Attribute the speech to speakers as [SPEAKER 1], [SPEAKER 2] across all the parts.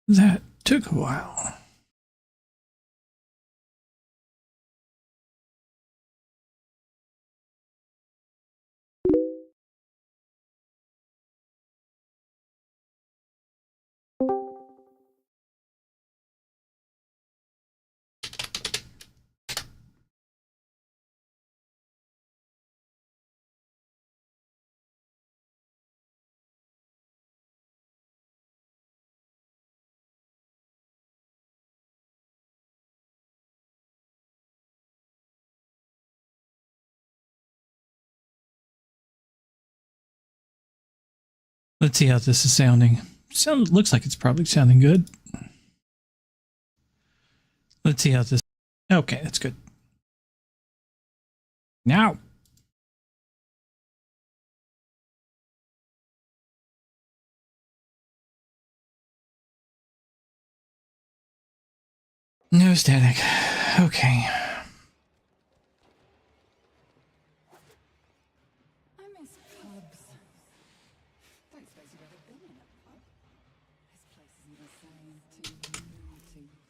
[SPEAKER 1] That took a while. Let's see how this is sounding. Looks like it's probably sounding good. Let's see how this. Okay, that's good. Now. No static. Okay.
[SPEAKER 2] I miss pubs. Don't suppose you've ever been in a pub? This place isn't the same. Too new to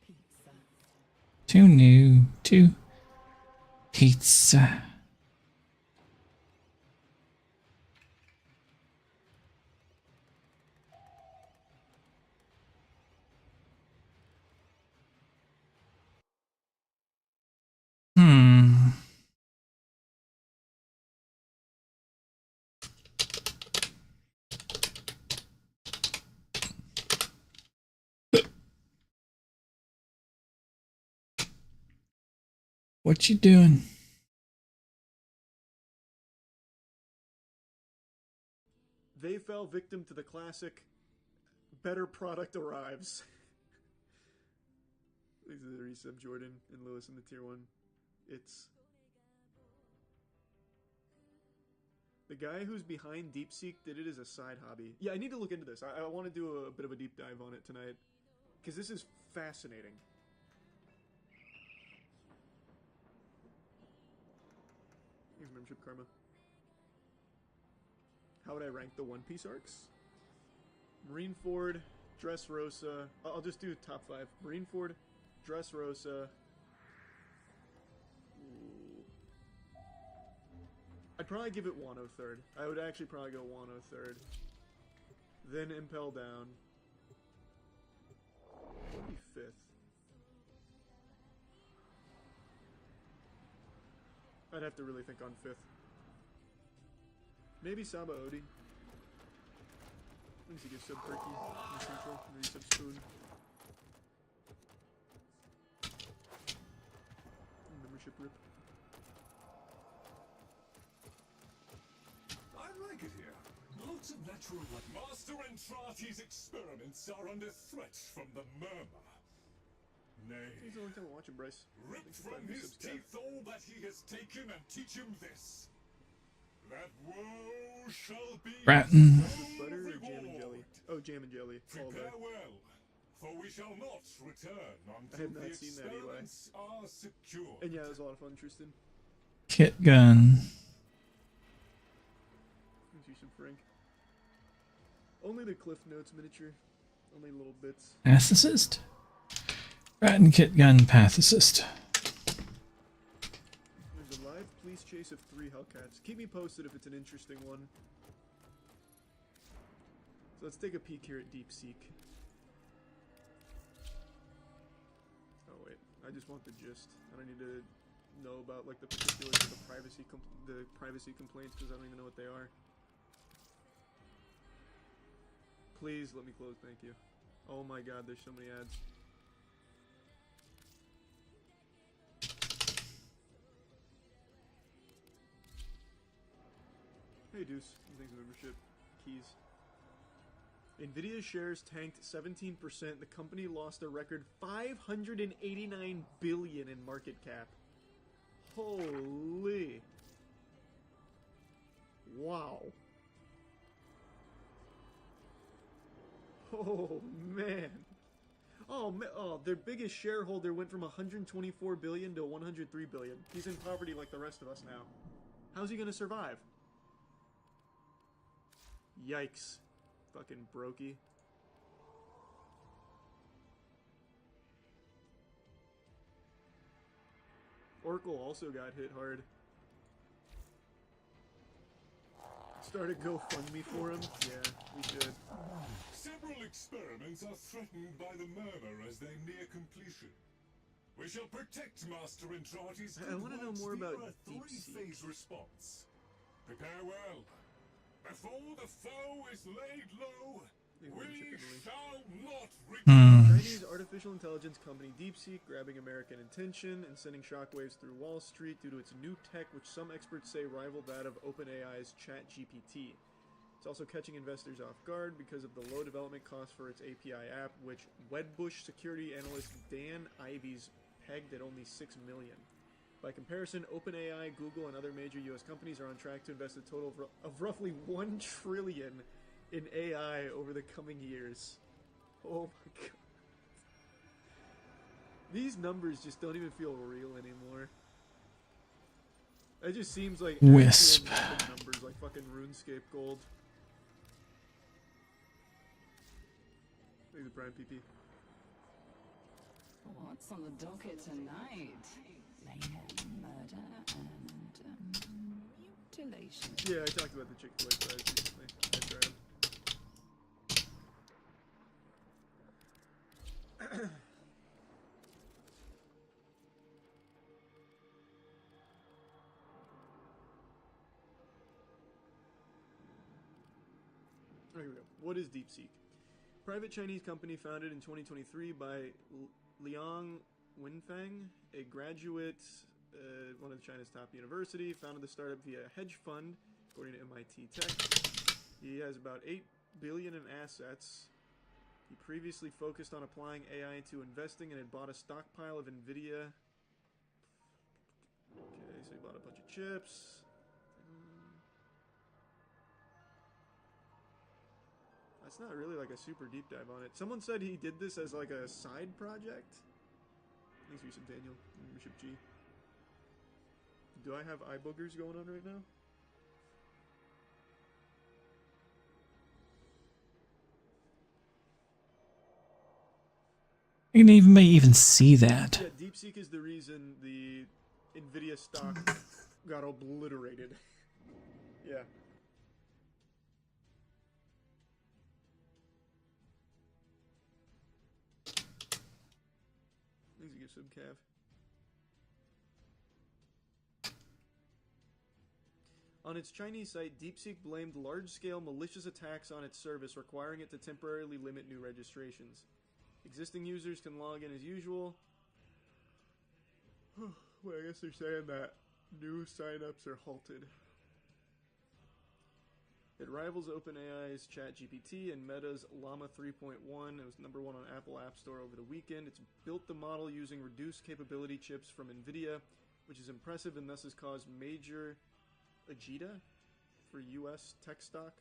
[SPEAKER 2] pizza.
[SPEAKER 1] Too new to pizza. What you doing?
[SPEAKER 3] They fell victim to the classic better product arrives. These are the resub Jordan and Lewis in the tier 1. It's the guy who's behind DeepSeek did it as a side hobby. Yeah, I need to look into this. I want to do a bit of a deep dive on it tonight because this is fascinating. Here's membership karma. How would I rank the One Piece arcs? Marineford, Dressrosa. I'll just do top 5. Marineford, Dressrosa. Ooh. I'd probably give it Wano 3rd. I would actually probably go Wano 3rd. Then Impel Down. What would be 5th? I'd have to really think on 5th. Maybe Saba Odi. Let me see, give sub Perky in Central, maybe sub Spoon. Membership rip.
[SPEAKER 4] I like it here. Lots of natural light. Master Entrati's experiments are under threat from the murmur. Nay.
[SPEAKER 3] He's the only time I watch him, Bryce.
[SPEAKER 4] Rip from his teeth all that he has taken and teach him this. That woe shall be
[SPEAKER 1] Bratton.
[SPEAKER 3] Butter or jam and jelly? Oh, jam and jelly. All day.
[SPEAKER 4] Prepare well, for we shall not return
[SPEAKER 3] I
[SPEAKER 4] until
[SPEAKER 3] have
[SPEAKER 4] the
[SPEAKER 3] not seen that, Eli.
[SPEAKER 4] experiments are secure.
[SPEAKER 3] And yeah, it was a lot of fun, Tristan.
[SPEAKER 1] Kit gun.
[SPEAKER 3] Let's use some Frank. Only the Cliff Notes miniature. Only little bits.
[SPEAKER 1] Pacifist? Bratton kit gun pacifist.
[SPEAKER 3] There's a live police chase of 3 Hellcats. Keep me posted if it's an interesting one. So let's take a peek here at DeepSeek. Oh wait, I just want the gist. I don't need to know about like the particulars of the privacy complaints because I don't even know what they are. Please let me close, thank you. Oh my god, there's so many ads. Hey Deuce, thanks for the membership. Keys. Nvidia's shares tanked 17%. The company lost a record $589 billion in market cap. Holy. Wow. Oh man. Oh, their biggest shareholder went from 124 billion to 103 billion. He's in poverty like the rest of us now. How's he gonna survive? Yikes. Fucking brokey. Oracle also got hit hard. Start a GoFundMe for him? Yeah, we should.
[SPEAKER 4] Several experiments are threatened by the murmur as they near completion. We shall protect Master Entrati's
[SPEAKER 3] I wanna know more about DeepSeek.
[SPEAKER 4] three-phase response. Prepare well. Before the foe is laid low, we shall not retreat.
[SPEAKER 3] Chinese artificial intelligence company DeepSeek grabbing American attention and sending shockwaves through Wall Street due to its new tech, which some experts say rival that of OpenAI's ChatGPT. It's also catching investors off guard because of the low development cost for its API app, which Wedbush security analyst Dan Ives pegged at only $6 million. By comparison, OpenAI, Google, and other major U.S. companies are on track to invest a total of roughly $1 trillion in AI over the coming years. Oh my god. These numbers just don't even feel real anymore. It just seems like
[SPEAKER 1] Wisp.
[SPEAKER 3] numbers like fucking RuneScape gold. Look at the Prime PP.
[SPEAKER 2] What's on the docket tonight? Mayhem, murder, and mutilation.
[SPEAKER 3] Yeah, I talked about the Chick-fil-A fries recently. I tried them. Here we go. What is DeepSeek? Private Chinese company founded in 2023 by Liang Wenfeng, a graduate at one of China's top university, founded the startup via a hedge fund, according to MIT Tech. He has about $8 billion in assets. He previously focused on applying AI to investing and had bought a stockpile of NVIDIA. Okay, so he bought a bunch of chips. That's not really like a super deep dive on it. Someone said he did this as like a side project. Thanks for some Daniel. Membership G. Do I have eye boogers going on right now?
[SPEAKER 1] You may even see that.
[SPEAKER 3] Yeah, DeepSeek is the reason the NVIDIA stock got obliterated. Yeah. Thanks for sub Cav. On its Chinese site, DeepSeek blamed large-scale malicious attacks on its service, requiring it to temporarily limit new registrations. Existing users can log in as usual. Well, I guess they're saying that new signups are halted. It rivals OpenAI's ChatGPT and Meta's Llama 3.1. It was #1 on Apple App Store over the weekend. It's built the model using reduced capability chips from NVIDIA, which is impressive and thus has caused major agita for U.S. tech stock.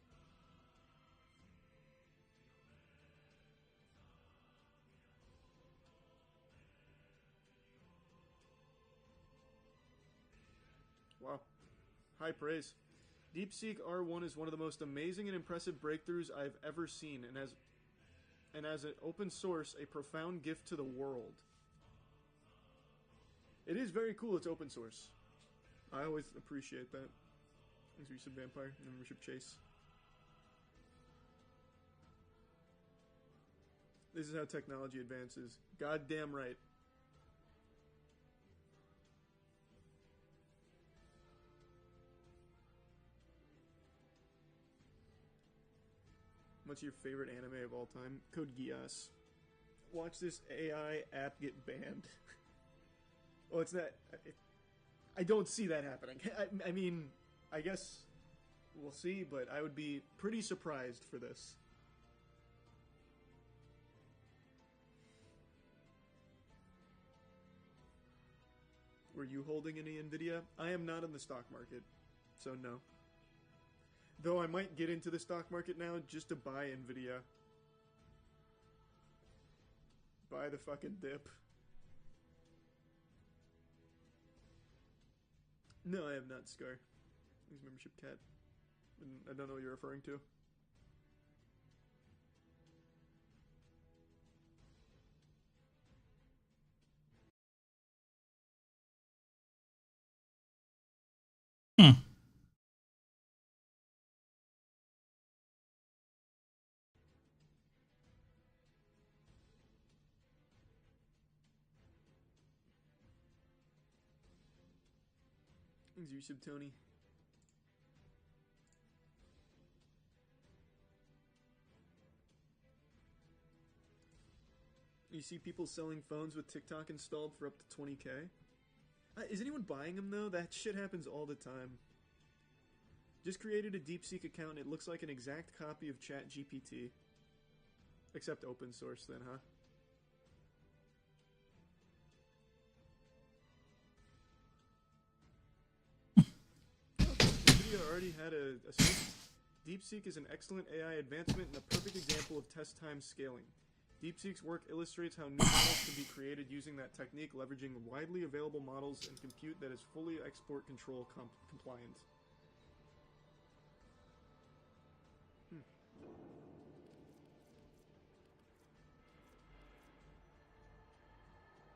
[SPEAKER 3] Wow. High praise. DeepSeek R1 is one of the most amazing and impressive breakthroughs I've ever seen, and as an open source, a profound gift to the world. It is very cool it's open source. I always appreciate that. Thanks for some Vampire and membership Chase. This is how technology advances. Goddamn right. What's your favorite anime of all time? Code Geass. Watch this AI app get banned. Oh, it's not. I don't see that happening. I mean, I guess we'll see, but I would be pretty surprised for this. Were you holding any NVIDIA? I am not in the stock market, so no. Though I might get into the stock market now just to buy NVIDIA. Buy the fucking dip. No, I have not, Scar. He's membership cat. I don't know what you're referring to.
[SPEAKER 1] Hmm.
[SPEAKER 3] Thanks, you sub, Tony. You see people selling phones with TikTok installed for up to 20K? Is anyone buying them though? That shit happens all the time. Just created a DeepSeek account and it looks like an exact copy of ChatGPT. Except open source then, huh? This video already had a DeepSeek is an excellent AI advancement and a perfect example of test time scaling. DeepSeek's work illustrates how new models can be created using that technique, leveraging widely available models and compute that is fully export control compliant.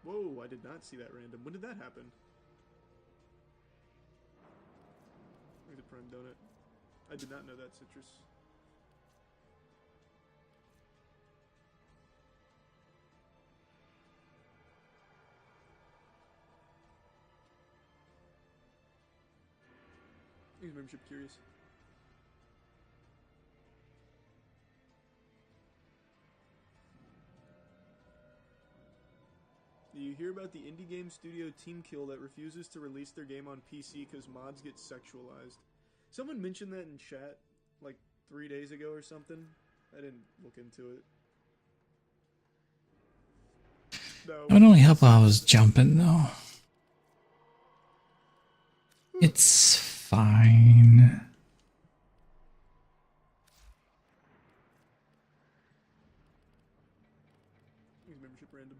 [SPEAKER 3] Whoa, I did not see that random. When did that happen? Where's the Prime Donut? I did not know that, Citrus. Thanks, membership curious. Do you hear about the indie game studio Teamkill that refuses to release their game on PC because mods get sexualized? Someone mentioned that in chat like 3 days ago or something. I didn't look into it. No.
[SPEAKER 1] It would only help while I was jumping, though. It's fine.
[SPEAKER 3] Use membership random.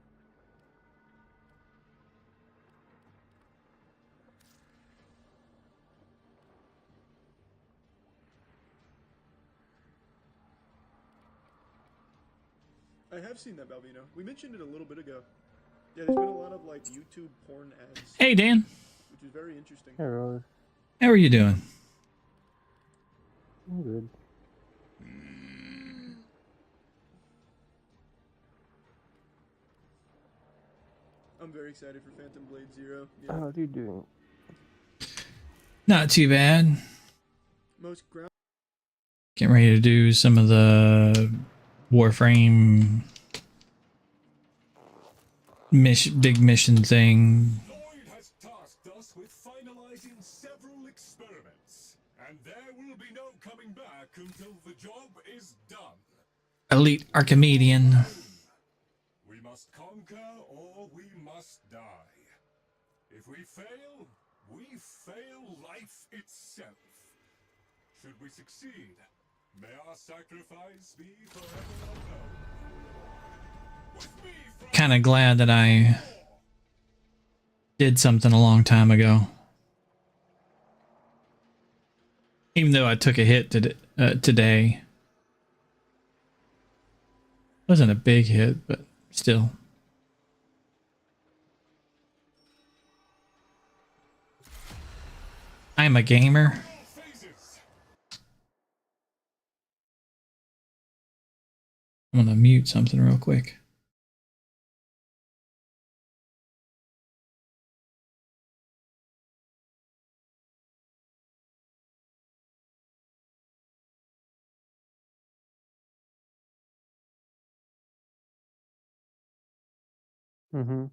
[SPEAKER 3] I have seen that, Balvino. We mentioned it a little bit ago. Yeah, there's been a lot of like YouTube porn ads,
[SPEAKER 1] Hey, Dan.
[SPEAKER 3] which is very interesting.
[SPEAKER 5] Hey, Rose.
[SPEAKER 1] How are you doing?
[SPEAKER 5] I'm good.
[SPEAKER 3] I'm very excited for Phantom Blade Zero. Yeah.
[SPEAKER 5] How are you doing?
[SPEAKER 1] Not too bad.
[SPEAKER 3] Most ground.
[SPEAKER 1] Getting ready to do some of the Warframe big mission thing.
[SPEAKER 4] Lloyd has tasked us with finalizing several experiments, and there will be no coming back until the job is done.
[SPEAKER 1] Elite Archimedean.
[SPEAKER 4] We must conquer or we must die. If we fail, we fail life itself. Should we succeed, may our sacrifice be forever unknown. With me,
[SPEAKER 1] Kind of glad that I did something a long time ago. Even though I took a hit today. Wasn't a big hit, but still. I'm a gamer. I'm gonna mute something real quick.
[SPEAKER 5] Mm-hmm.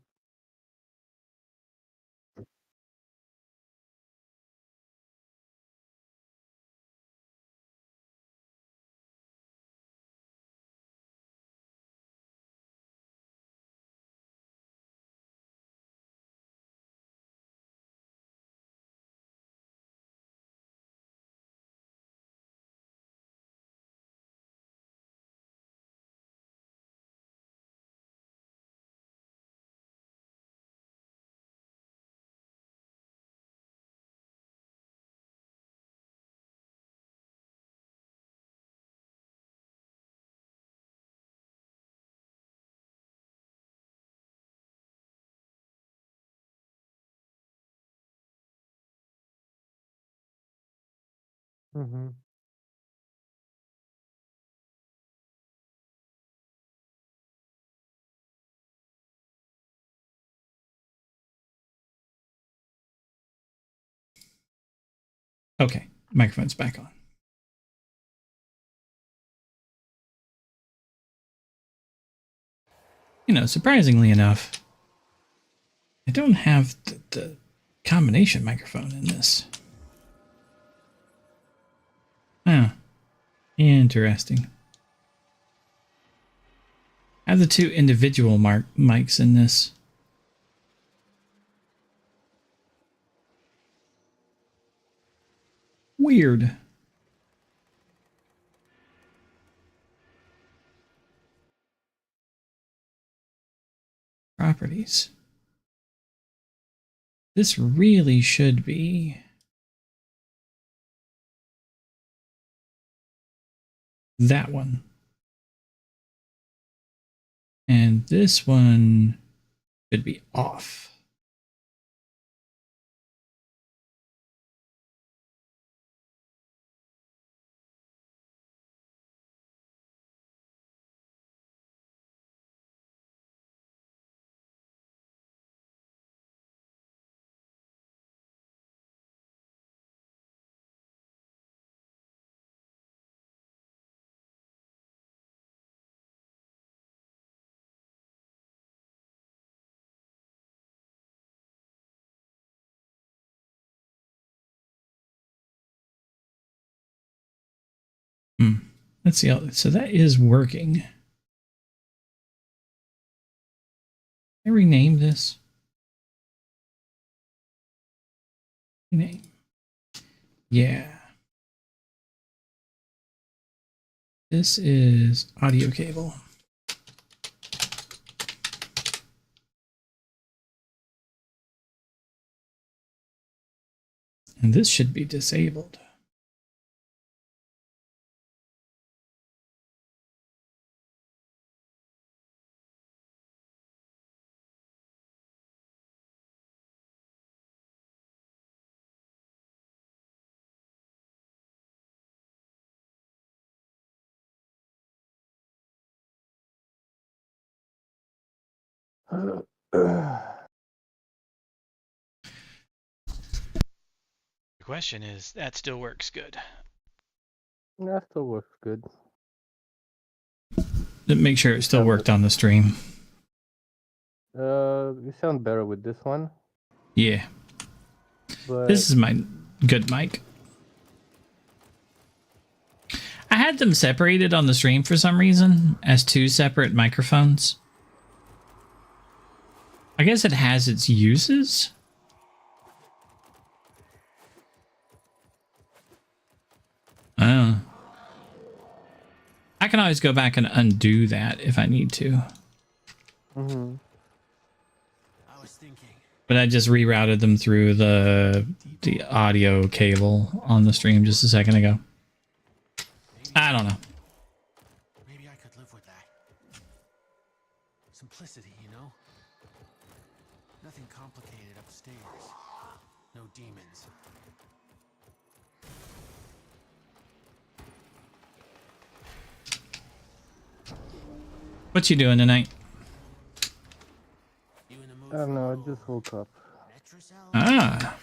[SPEAKER 5] Mm-hmm.
[SPEAKER 1] Okay, microphone's back on. You know, surprisingly enough, I don't have the combination microphone in this. Huh. Interesting. I have the two individual mics in this. Weird. Properties. This really should be that one. And this one should be off. Let's see. So that is working. I rename this. Rename. Yeah. This is audio cable. And this should be disabled.
[SPEAKER 6] The question is, that still works good.
[SPEAKER 5] That still works good.
[SPEAKER 1] Make sure it still worked on the stream.
[SPEAKER 5] You sound better with this one.
[SPEAKER 1] Yeah.
[SPEAKER 5] But
[SPEAKER 1] This is my good mic. I had them separated on the stream for some reason as two separate microphones. I guess it has its uses. Oh. I can always go back and undo that if I need to.
[SPEAKER 5] mm-hmm.
[SPEAKER 6] I was thinking.
[SPEAKER 1] But I just rerouted them through the audio cable on the stream just a second ago. I don't know.
[SPEAKER 6] Maybe I could live with that. Simplicity, you know? Nothing complicated upstairs. No demons.
[SPEAKER 1] What you doing tonight?
[SPEAKER 6] You in the mood
[SPEAKER 5] I don't know. I just woke up.
[SPEAKER 1] Ah.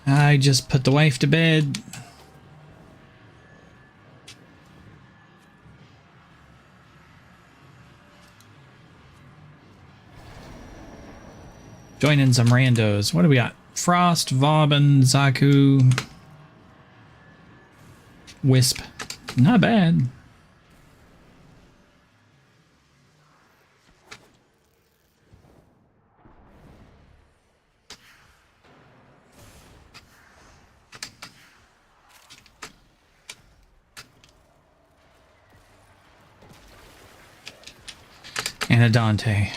[SPEAKER 1] I just put the wife to bed. Joining some randos. What do we got? Frost, Vauban, Zaku, Wisp. Not bad. And a Dante.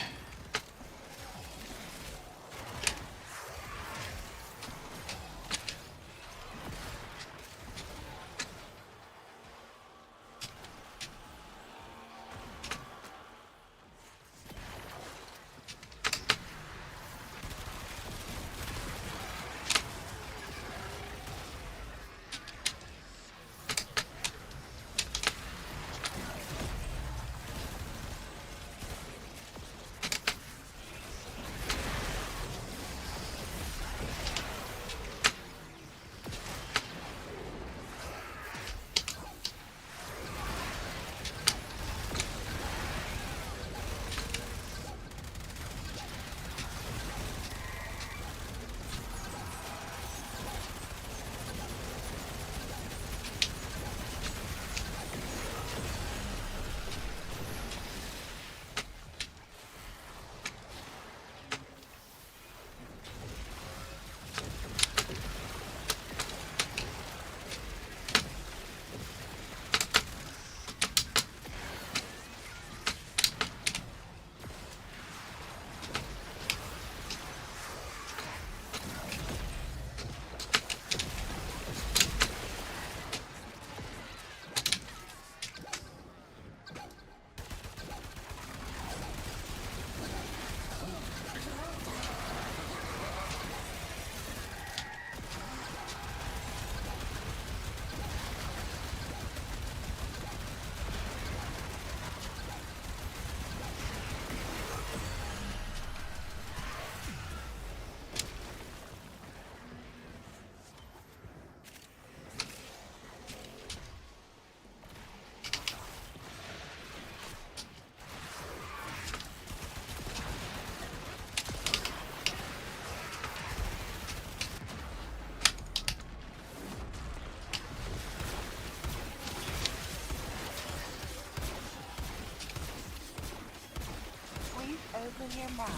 [SPEAKER 2] Open your mouth.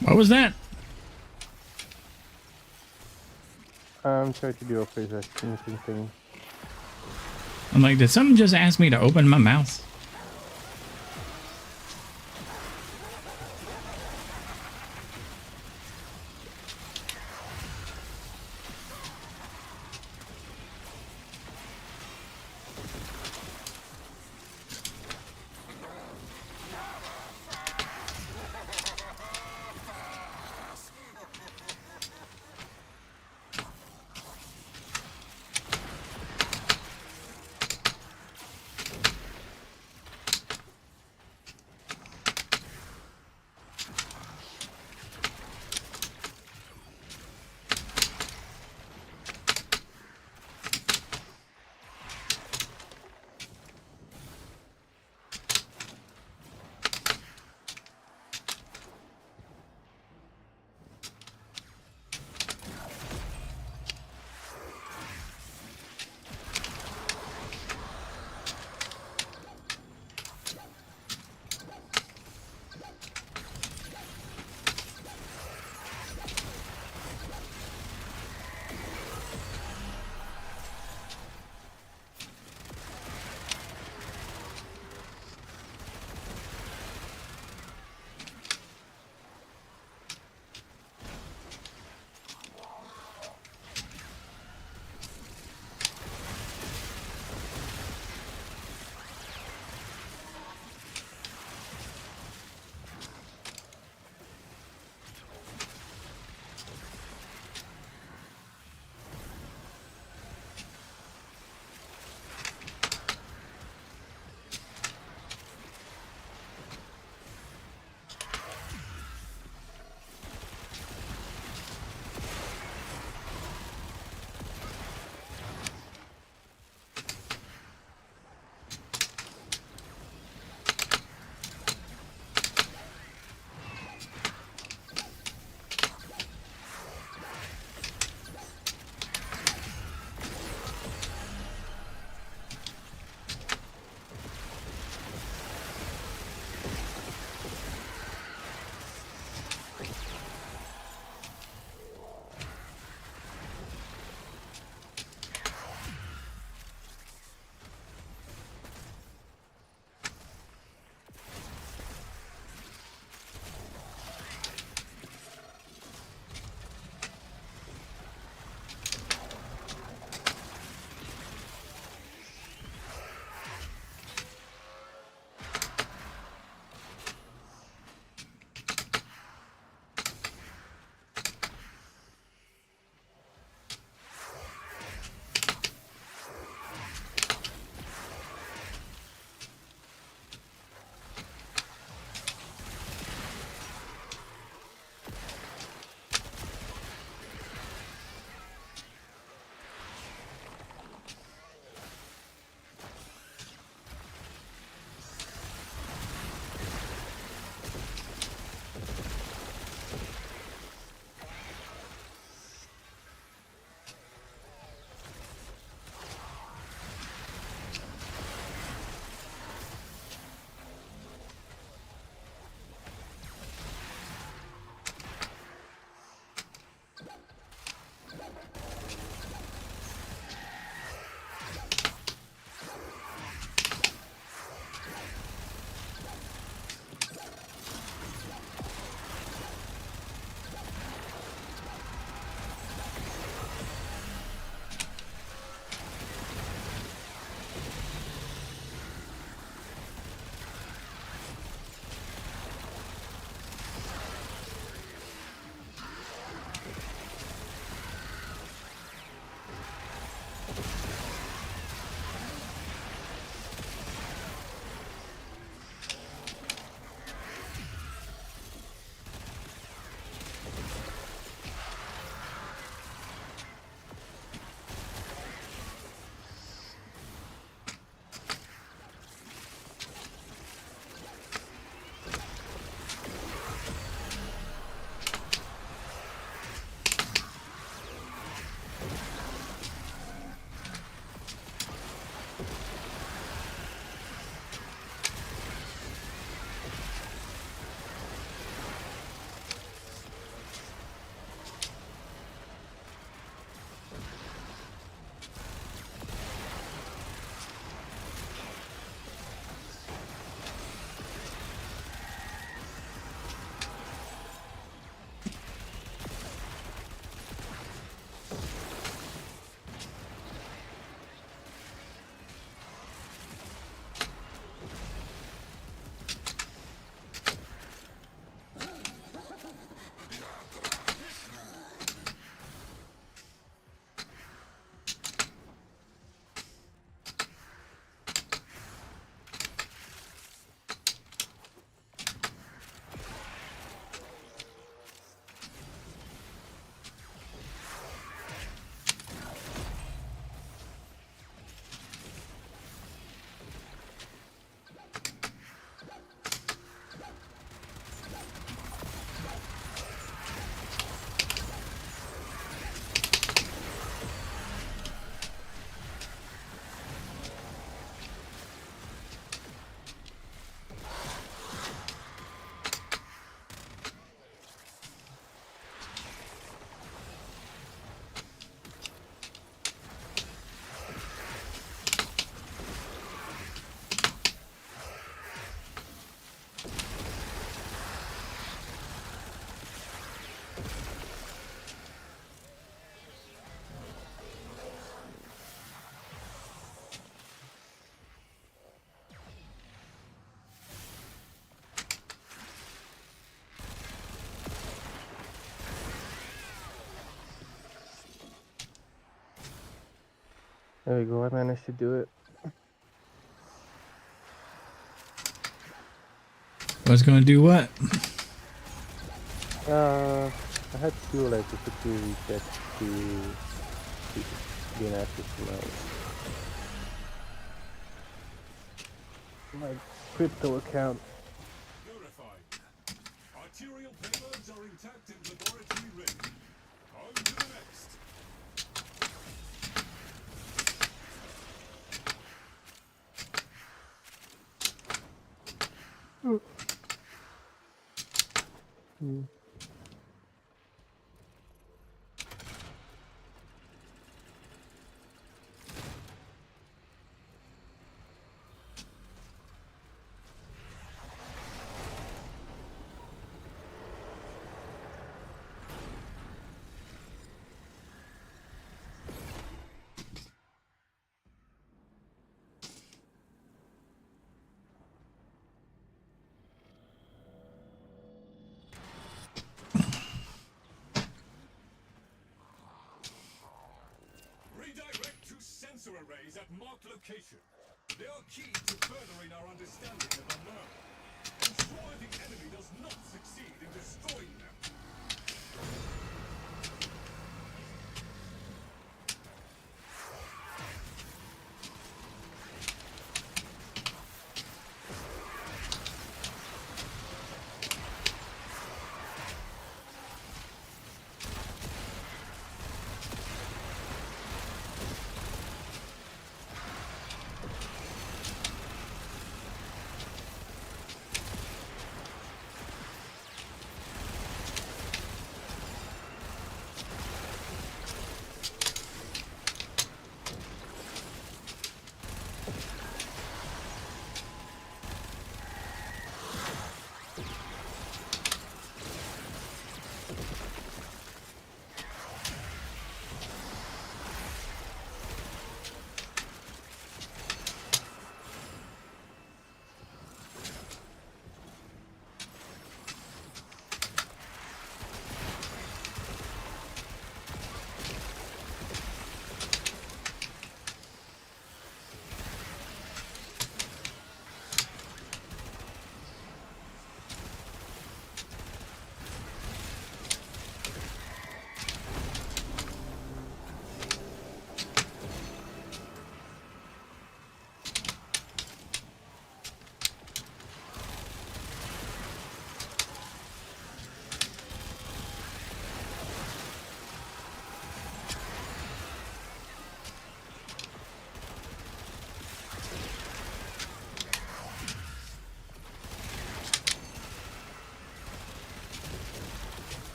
[SPEAKER 1] What was that?
[SPEAKER 5] I'm trying to do a face recognition thing.
[SPEAKER 1] I'm like, did someone just ask me to open my mouth?
[SPEAKER 5] There we go. I managed to do it.
[SPEAKER 1] Was going to do what?
[SPEAKER 5] I had to do like a security check to gain access to my crypto account.
[SPEAKER 4] Verified. Arterial payloads are intact and laboratory ready. On to the next. Redirect to sensor arrays at marked location. They are key to furthering our understanding of the unknown. Ensure the enemy does not succeed in destroying them.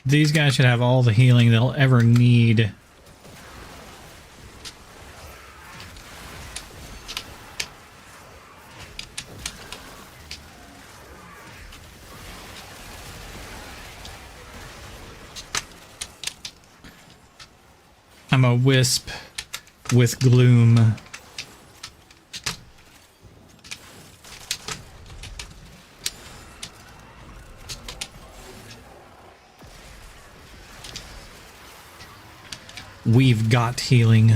[SPEAKER 1] These guys should have all the healing they'll ever need. I'm a wisp with gloom. We've got healing.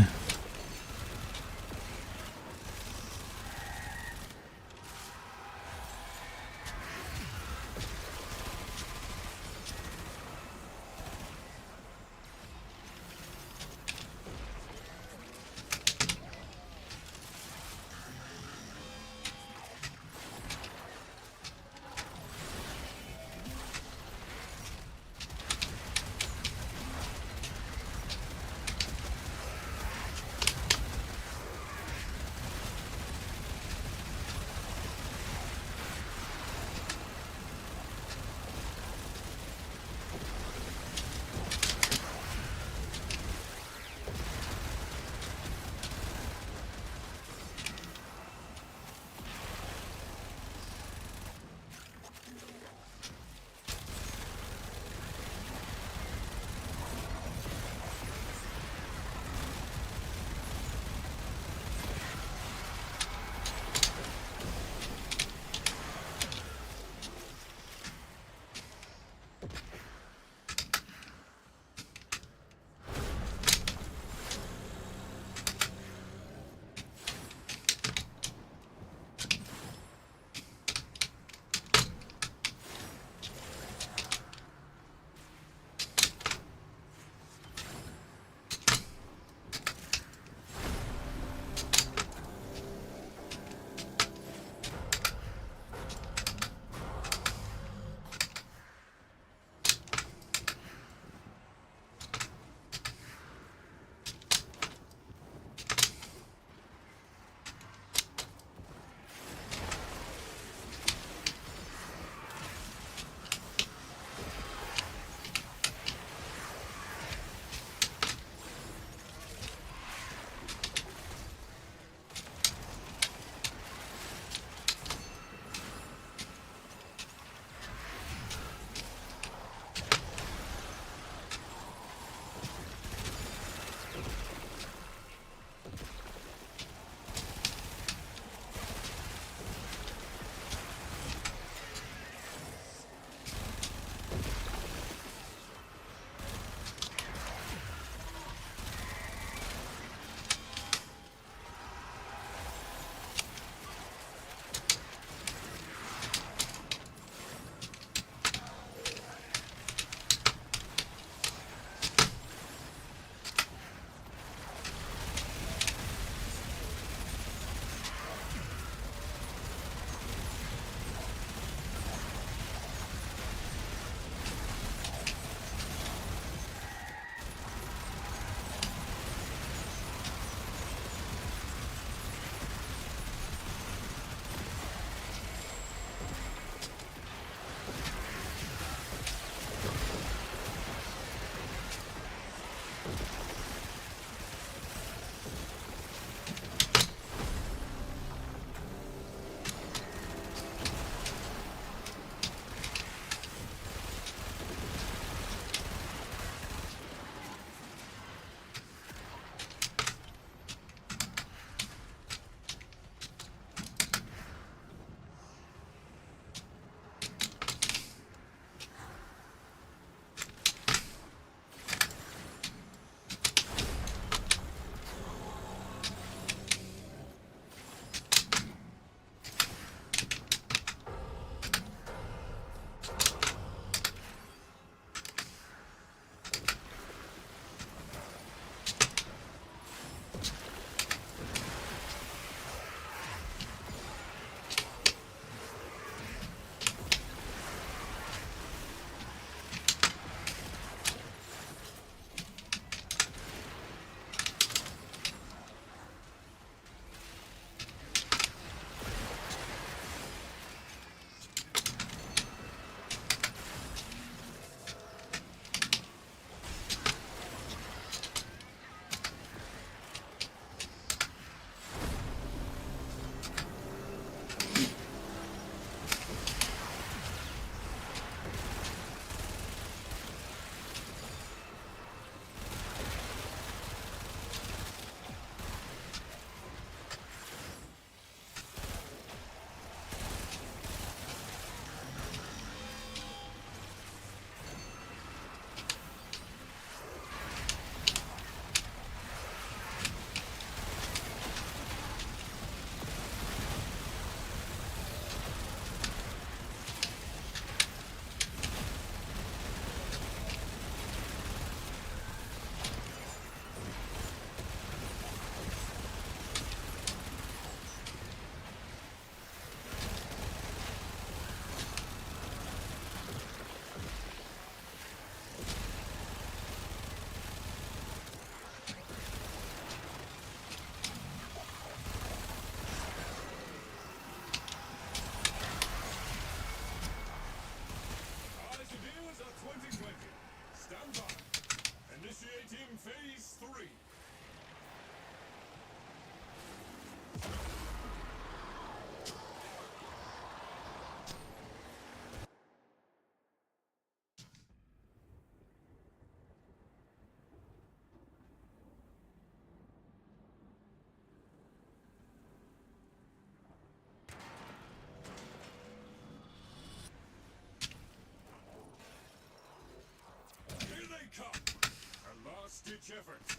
[SPEAKER 4] effort.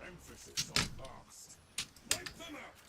[SPEAKER 4] Emphasis on last. Wipe them out.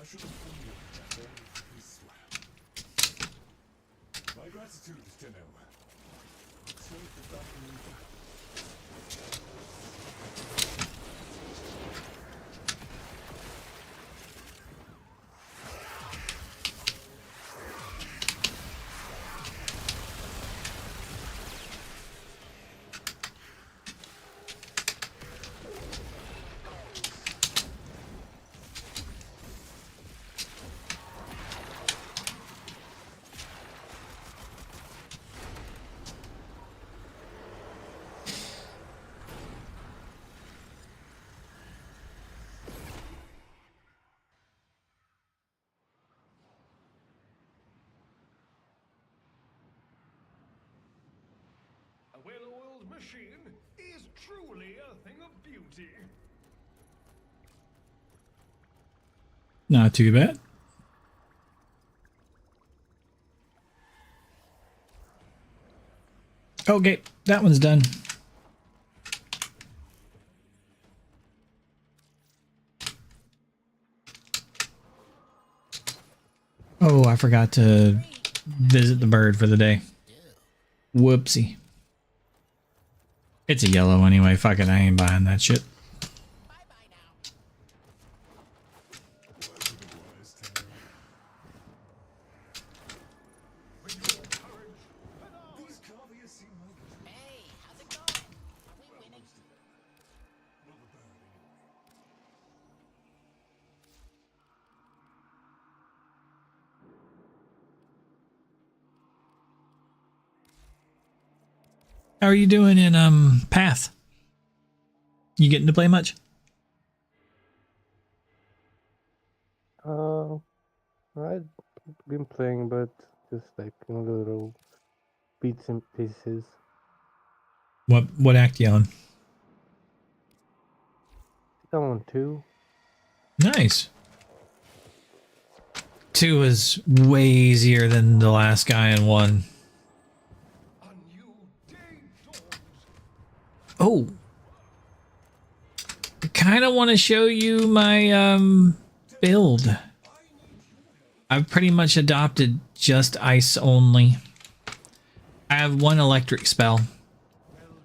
[SPEAKER 4] should have done you all this well. My gratitude, Tenno. Take the battle.
[SPEAKER 7] A well-oiled machine is truly a thing of beauty.
[SPEAKER 1] Not too bad. Okay, that one's done. Oh, I forgot to visit the bird for the day. Whoopsie. It's a yellow anyway. Fuck it, I ain't buying that shit. How are you doing in Path? You getting to play much?
[SPEAKER 5] I've been playing, but just like little bits and pieces.
[SPEAKER 1] What act you on?
[SPEAKER 5] I'm on 2.
[SPEAKER 1] Nice. 2 is way easier than the last guy in 1.
[SPEAKER 7] A new day dawns.
[SPEAKER 1] Oh. I kind of want to show you my build. I've pretty much adopted just ice only. I have 1 electric spell.
[SPEAKER 7] Well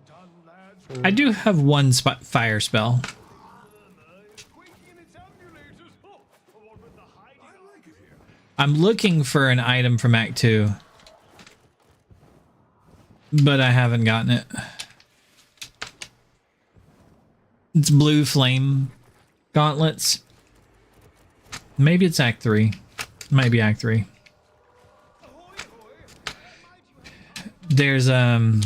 [SPEAKER 7] done, lads.
[SPEAKER 1] I do have 1 fire spell.
[SPEAKER 7] Squeaky in its ambulators. Oh, what with the hiding. I like it here.
[SPEAKER 1] I'm looking for an item from Act 2. But I haven't gotten it. It's blue flame gauntlets. Maybe it's Act 3. Might be Act 3. There's a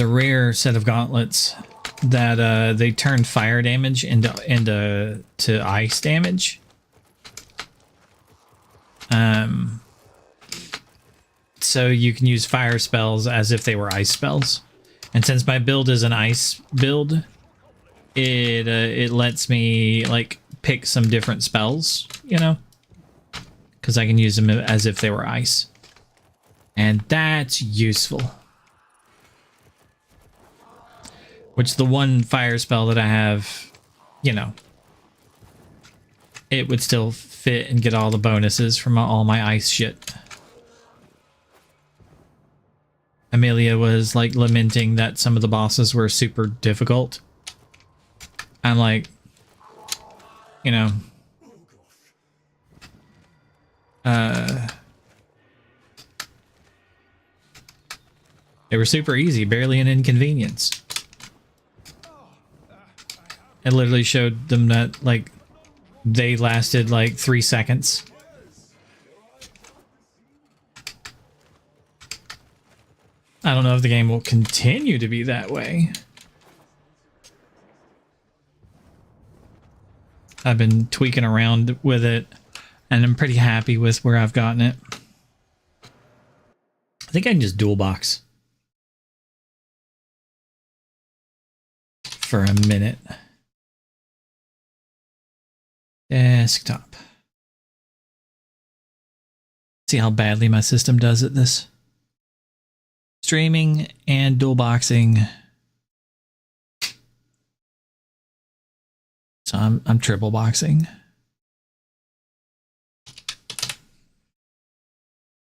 [SPEAKER 1] rare set of gauntlets that they turn fire damage into ice damage. So you can use fire spells as if they were ice spells. And since my build is an ice build, it lets me like pick some different spells, you know, because I can use them as if they were ice. And that's useful. Which the 1 fire spell that I have, you know, it would still fit and get all the bonuses from all my ice shit. Amelia was like lamenting that some of the bosses were super difficult. I'm like, you know, they were super easy, barely an inconvenience. It literally showed them that like they lasted like 3 seconds. I don't know if the game will continue to be that way. I've been tweaking around with it, and I'm pretty happy with where I've gotten it. I think I can just dual box for a minute. Desktop. See how badly my system does at this. Streaming and dual boxing. So I'm triple boxing.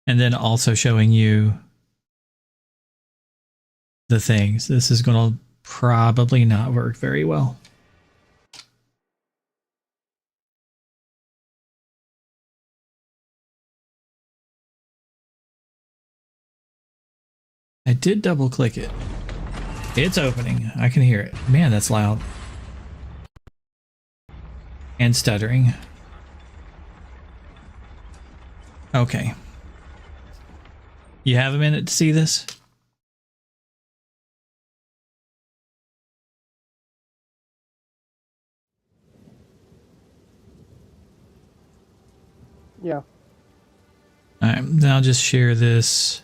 [SPEAKER 1] And then also showing you the things. This is going to probably not work very well. I did double click it. It's opening. I can hear it. Man, that's loud. And stuttering. Okay. You have a minute to see this?
[SPEAKER 5] Yeah.
[SPEAKER 1] Alright, then I'll just share this.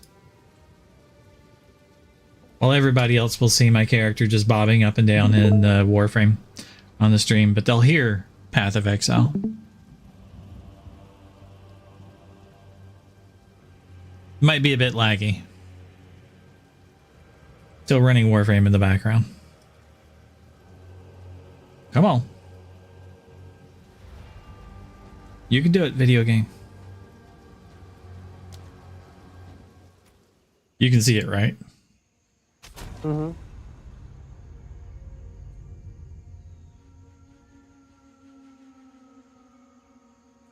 [SPEAKER 1] While everybody else will see my character just bobbing up and down in Warframe on the stream, but they'll hear Path of Exile. Might be a bit laggy. Still running Warframe in the background. Come on. You can do it, video game. You can see it, right?
[SPEAKER 5] Mm-hmm.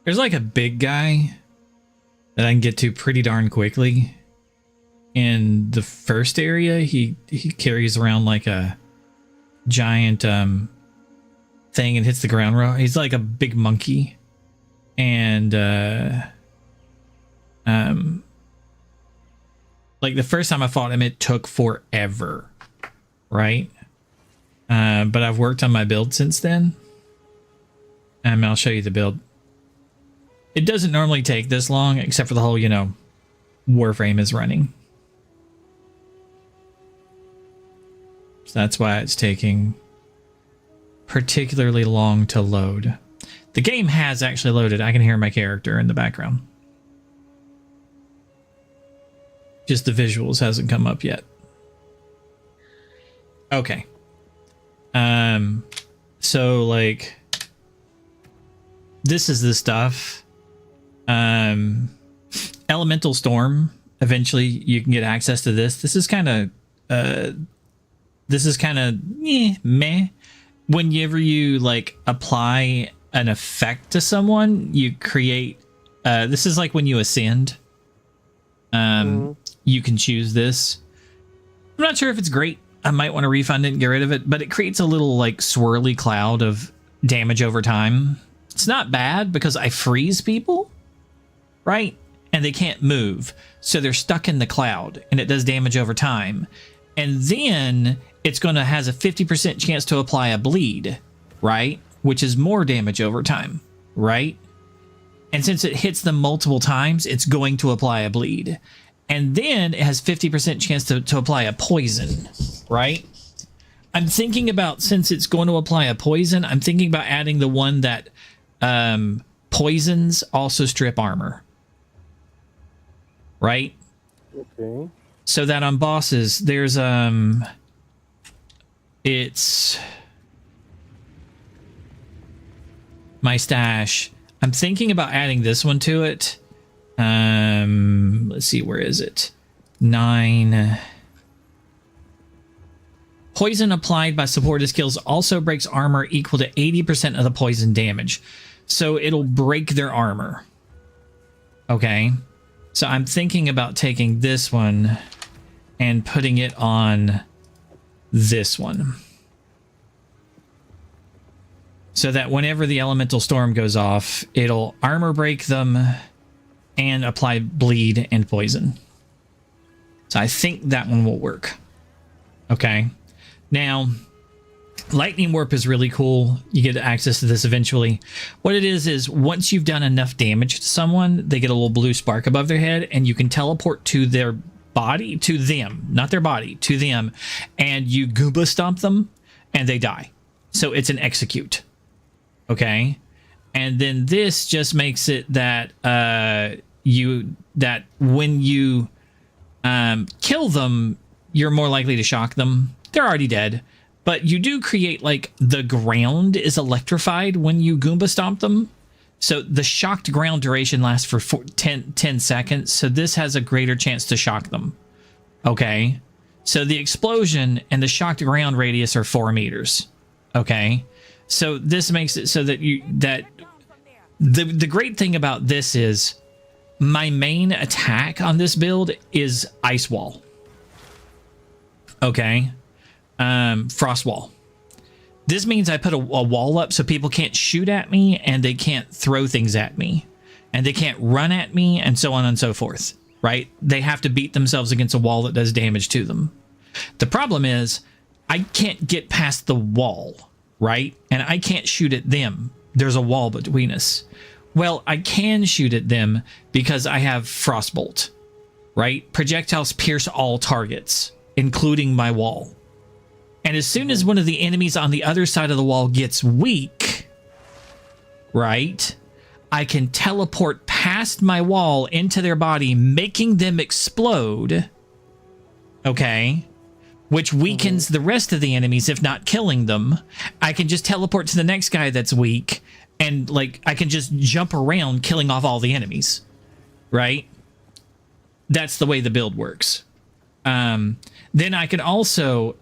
[SPEAKER 1] There's like a big guy that I can get to pretty darn quickly. In the first area, he carries around like a giant thing and hits the ground raw. He's like a big monkey. And Like the first time I fought him, it took forever, right? But I've worked on my build since then. And I'll show you the build. It doesn't normally take this long, except for the whole, you know, Warframe is running. So that's why it's taking particularly long to load. The game has actually loaded. I can hear my character in the background. Just the visuals hasn't come up yet. Okay. So like this is the stuff. Elemental Storm. Eventually you can get access to this. This is kind of meh. Whenever you like apply an effect to someone, you create this is like when you ascend. You can choose this. I'm not sure if it's great. I might want to refund it and get rid of it, but it creates a little like swirly cloud of damage over time. It's not bad because I freeze people, right? And they can't move. So they're stuck in the cloud and it does damage over time. And then it's going to has a 50% chance to apply a bleed, right? Which is more damage over time, right? And since it hits them multiple times, it's going to apply a bleed. And then it has 50% chance to apply a poison, right? I'm thinking about, since it's going to apply a poison, I'm thinking about adding the one that poisons also strip armor. Right?
[SPEAKER 5] Okay.
[SPEAKER 1] So that on bosses, there's it's my stash. I'm thinking about adding this one to it. Let's see, where is it? 9. Poison applied by supported skills also breaks armor equal to 80% of the poison damage. So it'll break their armor. Okay. So I'm thinking about taking this one and putting it on this one. So that whenever the elemental storm goes off, it'll armor break them and apply bleed and poison. So I think that one will work. Okay. Now, lightning warp is really cool. You get access to this eventually. What it is once you've done enough damage to someone, they get a little blue spark above their head and you can teleport to their body, to them, not their body, to them, and you Goomba stomp them and they die. So it's an execute. Okay. And then this just makes it that when you kill them, you're more likely to shock them. They're already dead, but you do create like the ground is electrified when you Goomba stomp them. So the shocked ground duration lasts for 10 seconds. So this has a greater chance to shock them. Okay. So the explosion and the shocked ground radius are 4 meters. Okay. So this makes it so that the great thing about this is my main attack on this build is ice wall. Okay. Frost wall. This means I put a wall up so people can't shoot at me and they can't throw things at me and they can't run at me and so on and so forth, right? They have to beat themselves against a wall that does damage to them. The problem is I can't get past the wall, right? And I can't shoot at them. There's a wall between us. Well, I can shoot at them because I have Frostbolt, right? Projectiles pierce all targets, including my wall. And as soon as one of the enemies on the other side of the wall gets weak, right, I can teleport past my wall into their body, making them explode, okay, which weakens the rest of the enemies, if not killing them. I can just teleport to the next guy that's weak, and, like, I can just jump around killing off all the enemies, right? That's the way the build works. Then I can also...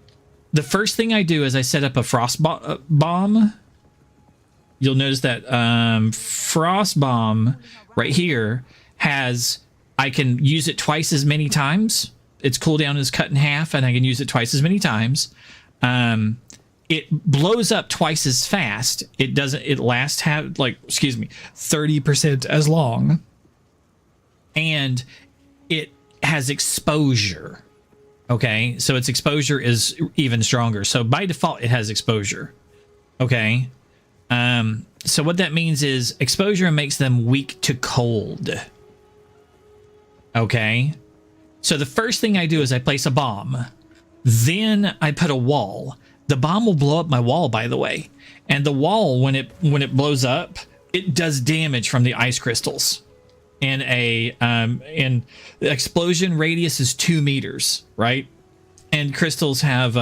[SPEAKER 1] The first thing I do is I set up a frost bomb. You'll notice that frost bomb right here has... I can use it twice as many times. Its cooldown is cut in half, and I can use it twice as many times. It blows up twice as fast. It doesn't... It lasts 30% as long. And it has exposure. Okay, so its exposure is even stronger. So by default, it has exposure. Okay. So what that means is exposure makes them weak to cold. Okay. So the first thing I do is I place a bomb. Then I put a wall. The bomb will blow up my wall, by the way. And the wall, when it blows up, it does damage from the ice crystals. And the explosion radius is 2 meters, right? And crystals have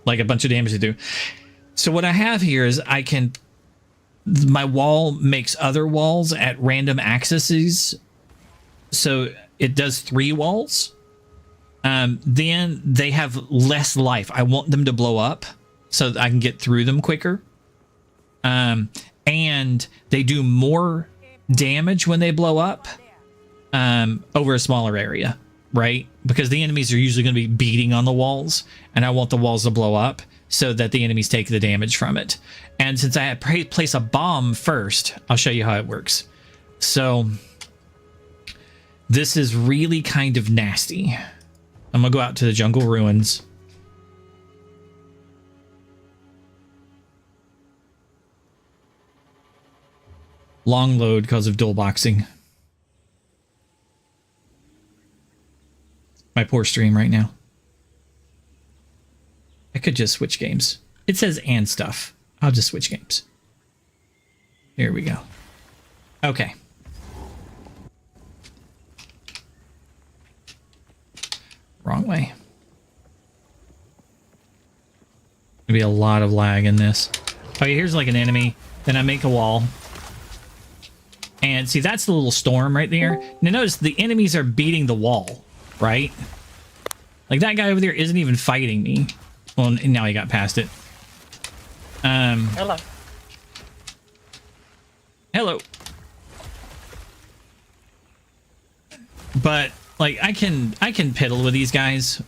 [SPEAKER 1] like a bunch of damage to do. So what I have here is my wall makes other walls at random axes. So it does 3 walls. Then they have less life. I want them to blow up so that I can get through them quicker. And they do more damage when they blow up over a smaller area, right? Because the enemies are usually going to be beating on the walls, and I want the walls to blow up so that the enemies take the damage from it. And since I had place a bomb first, I'll show you how it works. So this is really kind of nasty. I'm gonna go out to the jungle ruins. Long load because of dual boxing. My poor stream right now. I could just switch games. It says and stuff. I'll just switch games. Here we go. Okay. Wrong way. There'll be a lot of lag in this. Okay, here's like an enemy. Then I make a wall. And see, that's the little storm right there. Now notice the enemies are beating the wall, right? Like that guy over there isn't even fighting me. Well, now he got past it.
[SPEAKER 8] Hello.
[SPEAKER 1] Hello. But like I can piddle with these guys,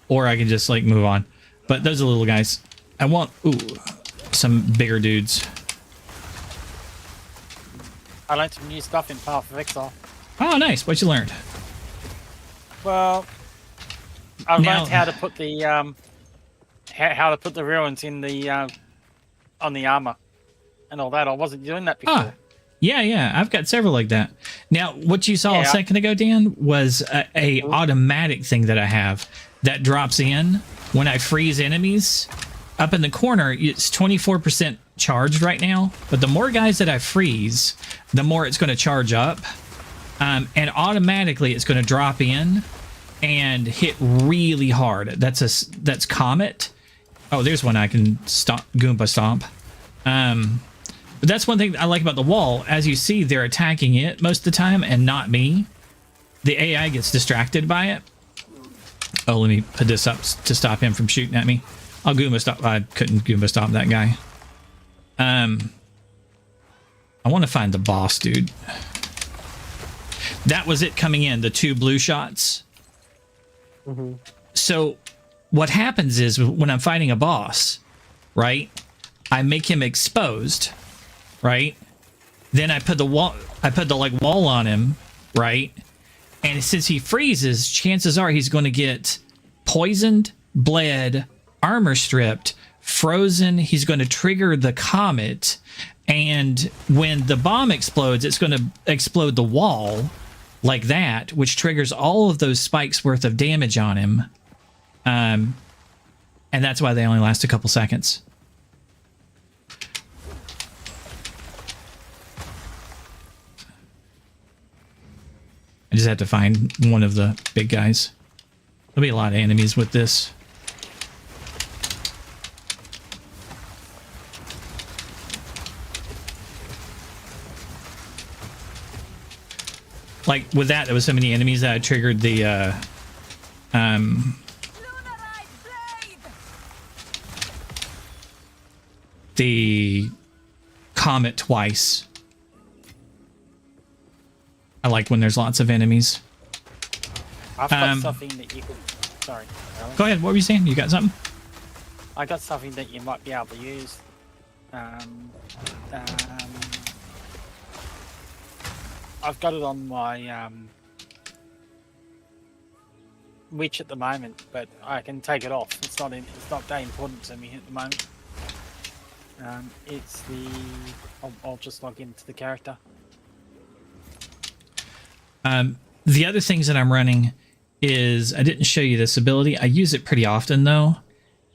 [SPEAKER 1] or I can just like move on. But those are little guys. I want some bigger dudes.
[SPEAKER 8] I learned some new stuff in Path of Exile.
[SPEAKER 1] Oh, nice. What you learned?
[SPEAKER 8] Well, I
[SPEAKER 1] Now-
[SPEAKER 8] learned how to put the how to put the ruins in the on the armor and all that. I wasn't doing that before.
[SPEAKER 1] Ah, yeah. I've got several like that. Now, what you saw a
[SPEAKER 8] Yeah.
[SPEAKER 1] second ago, Dan, was a automatic thing that I have that drops in when I freeze enemies. Up in the corner, it's 24% charged right now. But the more guys that I freeze, the more it's going to charge up. And automatically, it's going to drop in and hit really hard. That's Comet. Oh, there's one I can Goomba stomp. But that's one thing I like about the wall. As you see, they're attacking it most of the time and not me. The AI gets distracted by it. Oh, let me put this up to stop him from shooting at me. I'll Goomba stop. I couldn't Goomba stop that guy. I want to find the boss, dude. That was it coming in, the 2 blue shots.
[SPEAKER 5] Mm-hmm.
[SPEAKER 1] So what happens is when I'm fighting a boss, right? I make him exposed, right? Then I put the wall on him, right? And since he freezes, chances are he's going to get poisoned, bled, armor stripped, frozen. He's going to trigger the comet, and when the bomb explodes, it's going to explode the wall like that, which triggers all of those spikes worth of damage on him. And that's why they only last a couple seconds. I just have to find one of the big guys. There'll be a lot of enemies with this. Like with that, there was so many enemies that I triggered the comet twice. I like when there's lots of enemies.
[SPEAKER 8] I've got something that you could. Sorry. Alan.
[SPEAKER 1] Go ahead. What were you saying? You got something?
[SPEAKER 8] I got something that you might be able to use. I've got it on my which at the moment, but I can take it off. It's not that important to me at the moment. It's the I'll just log into the character.
[SPEAKER 1] The other things that I'm running is, I didn't show you this ability. I use it pretty often though.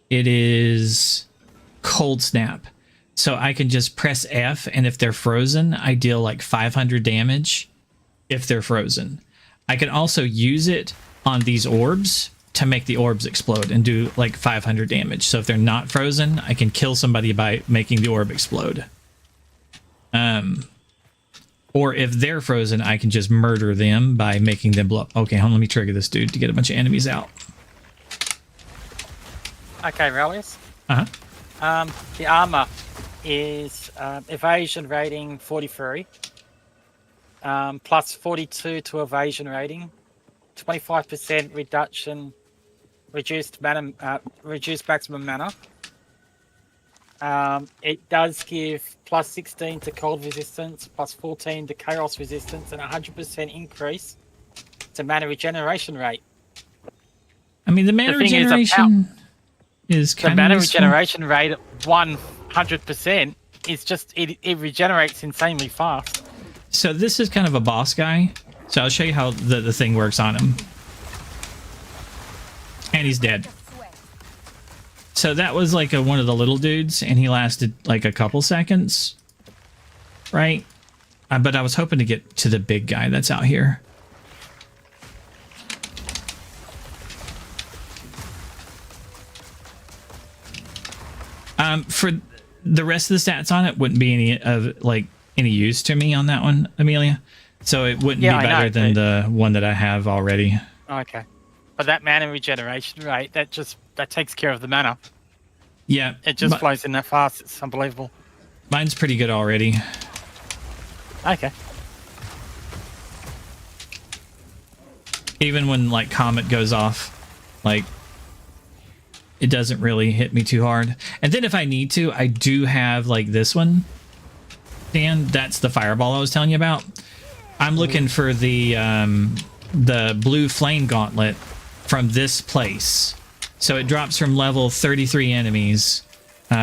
[SPEAKER 1] It is Cold Snap. So I can just press F, and if they're frozen, I deal like 500 damage if they're frozen. I can also use it on these orbs to make the orbs explode and do like 500 damage. So if they're not frozen, I can kill somebody by making the orb explode. Or if they're frozen, I can just murder them by making them blow up. Okay, hold on, let me trigger this dude to get a bunch of enemies out.
[SPEAKER 8] Okay, Relius.
[SPEAKER 1] Uh-huh.
[SPEAKER 8] The armor is evasion rating 43, plus 42 to evasion rating, 25% reduction, reduced maximum mana. It does give plus 16 to cold resistance, plus 14 to chaos resistance, and 100% increase to mana regeneration rate.
[SPEAKER 1] I mean, the mana regeneration is kind of
[SPEAKER 8] the mana
[SPEAKER 1] useful.
[SPEAKER 8] regeneration rate at 100% is just it regenerates insanely fast.
[SPEAKER 1] So this is kind of a boss guy. So I'll show you how the thing works on him. And he's dead. So that was like one of the little dudes, and he lasted like a couple seconds, right? But I was hoping to get to the big guy that's out here. For the rest of the stats on it, wouldn't be any use to me on that one, Amelia. So it wouldn't be better than the one that I have already.
[SPEAKER 8] Okay, but that mana regeneration rate that takes care of the mana.
[SPEAKER 1] Yeah,
[SPEAKER 8] it just flows in that fast. It's unbelievable.
[SPEAKER 1] Mine's pretty good already.
[SPEAKER 8] Okay.
[SPEAKER 1] Even when like Comet goes off, like it doesn't really hit me too hard. And then if I need to, I do have like this one. Dan, that's the fireball I was telling you about. I'm looking for the blue flame gauntlet from this place. So it drops from level 33 enemies.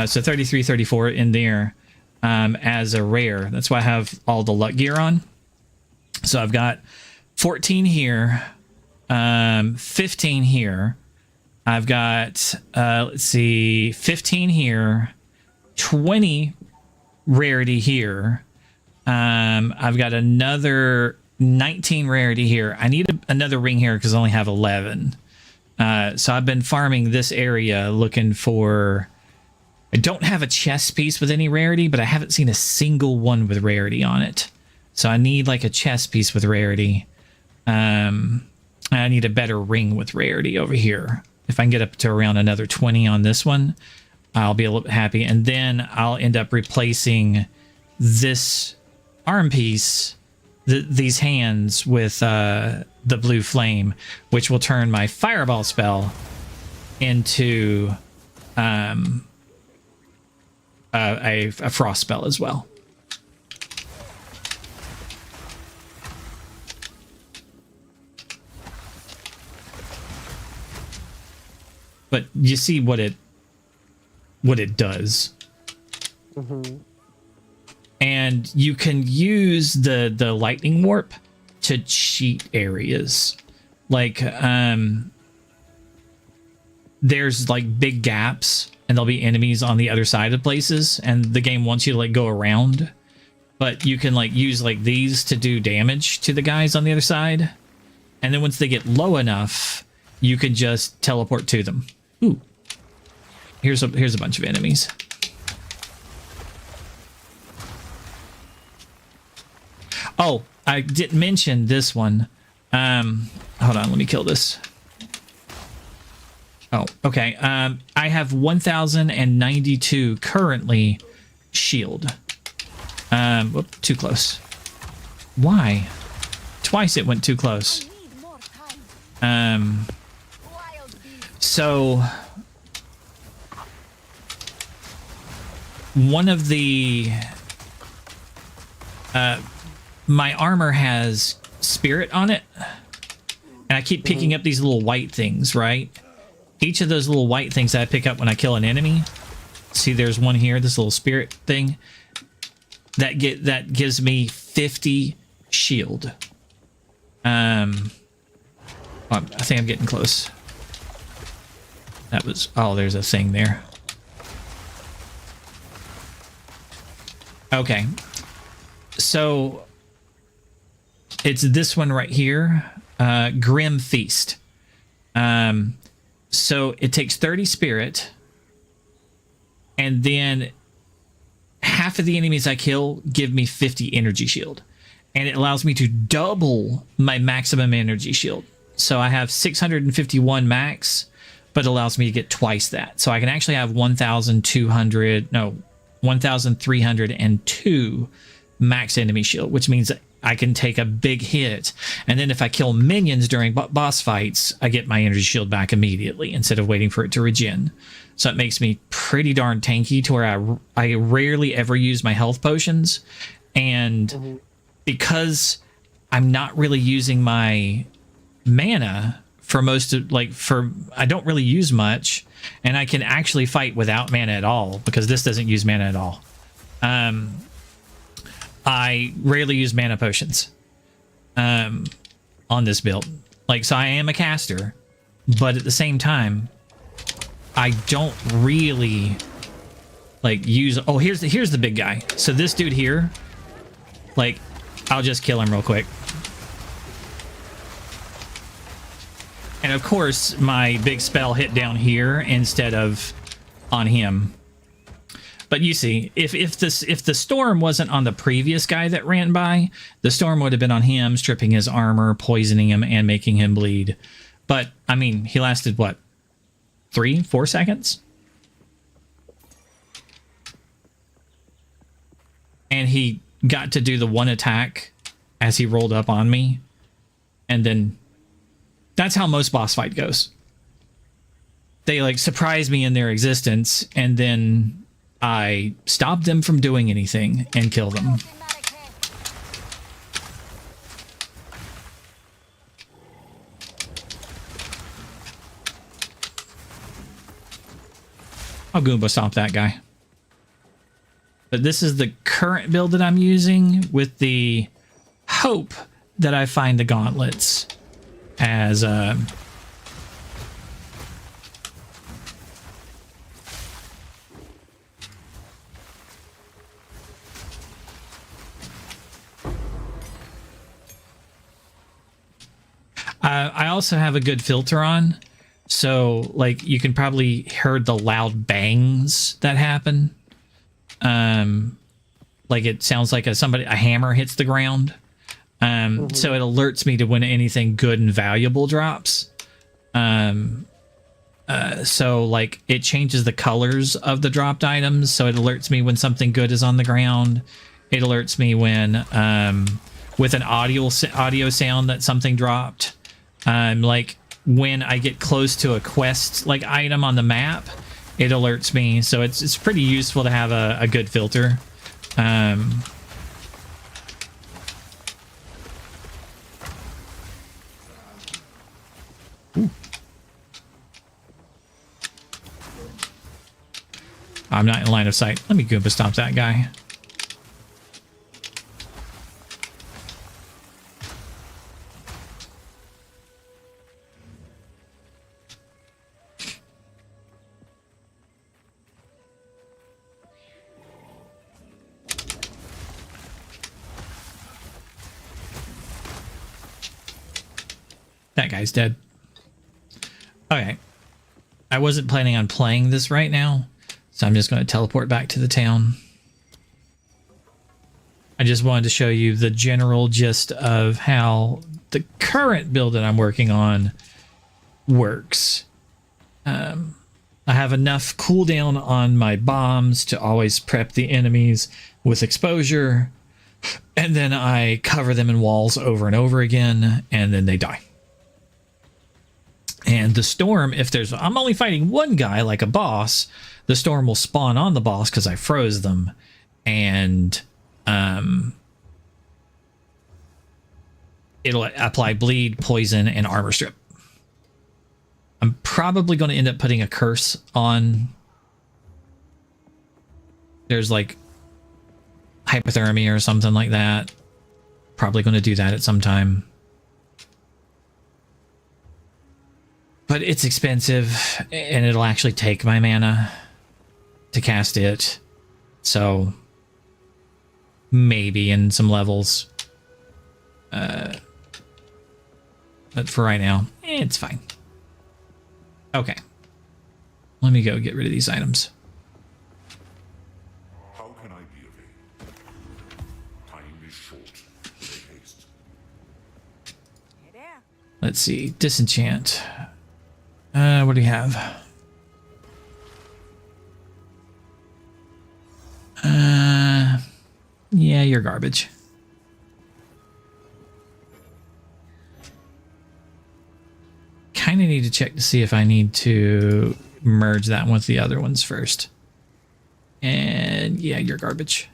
[SPEAKER 1] So 33, 34 in there as a rare. That's why I have all the luck gear on. So I've got 14 here, 15 here. I've got, let's see, 15 here, 20 rarity here. I've got another 19 rarity here. I need another ring here because I only have 11. So I've been farming this area looking for... I don't have a chest piece with any rarity, but I haven't seen a single one with rarity on it. So I need like a chest piece with rarity. I need a better ring with rarity over here. If I can get up to around another 20 on this one, I'll be a little bit happy. And then I'll end up replacing this arm piece, these hands, with the blue flame, which will turn my fireball spell into a frost spell as well. But you see what it does.
[SPEAKER 5] Mm-hmm.
[SPEAKER 1] And you can use the lightning warp to cheat areas. Like there's like big gaps and there'll be enemies on the other side of places, and the game wants you to like go around, but you can like use like these to do damage to the guys on the other side, and then once they get low enough, you can just teleport to them. Ooh, here's a bunch of enemies. Oh, I didn't mention this one. Hold on, let me kill this. Oh, okay. I have 1,092 currently shield. Whoop, too close. Why? Twice it went too close. So one of the my armor has spirit on it, and I keep picking up these little white things, right? Each of those little white things that I pick up when I kill an enemy. See, there's one here, this little spirit thing. That gives me 50 shield. I think I'm getting close. That was... Oh, there's a thing there. Okay. So, it's this one right here. Grim Feast. So, it takes 30 spirit. And then half of the enemies I kill give me 50 energy shield. And it allows me to double my maximum energy shield. So I have 651 max, but allows me to get twice that. So I can actually have 1,302 max enemy shield, which means that I can take a big hit. And then if I kill minions during boss fights, I get my energy shield back immediately instead of waiting for it to regen. So it makes me pretty darn tanky to where I rarely ever use my health potions. And because I'm not really using my mana for most of, I don't really use much, and I can actually fight without mana at all because this doesn't use mana at all. I rarely use mana potions on this build. So I am a caster, but at the same time, I don't really use... Oh, here's the big guy. So this dude here, I'll just kill him real quick. And of course, my big spell hit down here instead of on him. But you see, if the storm wasn't on the previous guy that ran by, the storm would have been on him, stripping his armor, poisoning him, and making him bleed. But, I mean, he lasted, what, 3-4 seconds? And he got to do the one attack as he rolled up on me. And then that's how most boss fight goes. They surprise me in their existence, and then I stop them from doing anything and kill them. I'll Goomba stomp that guy. But this is the current build that I'm using with the hope that I find the gauntlets as I also have a good filter on, so you can probably hear the loud bangs that happen. It sounds like a hammer hits the ground. So it alerts me to when anything good and valuable drops. So it changes the colors of the dropped items. So it alerts me when something good is on the ground. It alerts me when, with an audio sound that something dropped. When I get close to a quest item on the map, it alerts me. So it's pretty useful to have a good filter. I'm not in line of sight. Let me Goomba stomp that guy. That guy's dead. Okay. I wasn't planning on playing this right now, so I'm just going to teleport back to the town. I just wanted to show you the general gist of how the current build that I'm working on works. I have enough cooldown on my bombs to always prep the enemies with exposure, and then I cover them in walls over and over again, and then they die. And the storm, I'm only fighting one guy like a boss, the storm will spawn on the boss because I froze them. And it'll apply bleed, poison, and armor strip. I'm probably going to end up putting a curse on. There's like hypothermia or something like that. Probably going to do that at some time. But it's expensive, and it'll actually take my mana to cast it. So maybe in some levels. But for right now, it's fine. Okay. Let me go get rid of these items.
[SPEAKER 4] How can I be of aid? Time is short. Make haste.
[SPEAKER 1] Let's see. Disenchant. What do you have? Yeah, you're garbage. Kind of need to check to see if I need to merge that one with the other ones first. And yeah, you're garbage.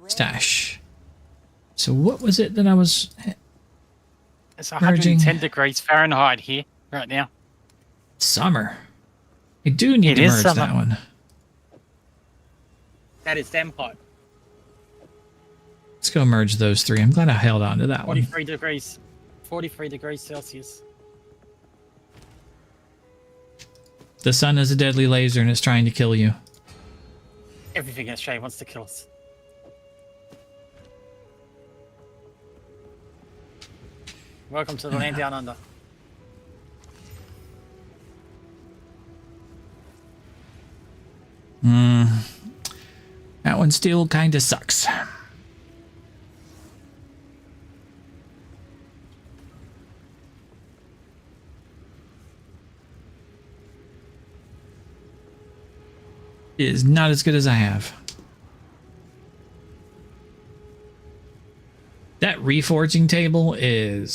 [SPEAKER 1] Stash. So what was it that I was...
[SPEAKER 8] It's 110
[SPEAKER 1] merging?
[SPEAKER 8] degrees Fahrenheit here right now.
[SPEAKER 1] Summer. I do need to merge that one.
[SPEAKER 8] That is damn hot.
[SPEAKER 1] Let's go merge those three. I'm glad I held on to that
[SPEAKER 8] 43
[SPEAKER 1] one.
[SPEAKER 8] degrees. 43 degrees Celsius.
[SPEAKER 1] The sun is a deadly laser and it's trying to kill you.
[SPEAKER 8] Everything in Australia wants to kill us. Welcome to the land down under.
[SPEAKER 1] That one still kind of sucks. It is not as good as I have. That reforging table is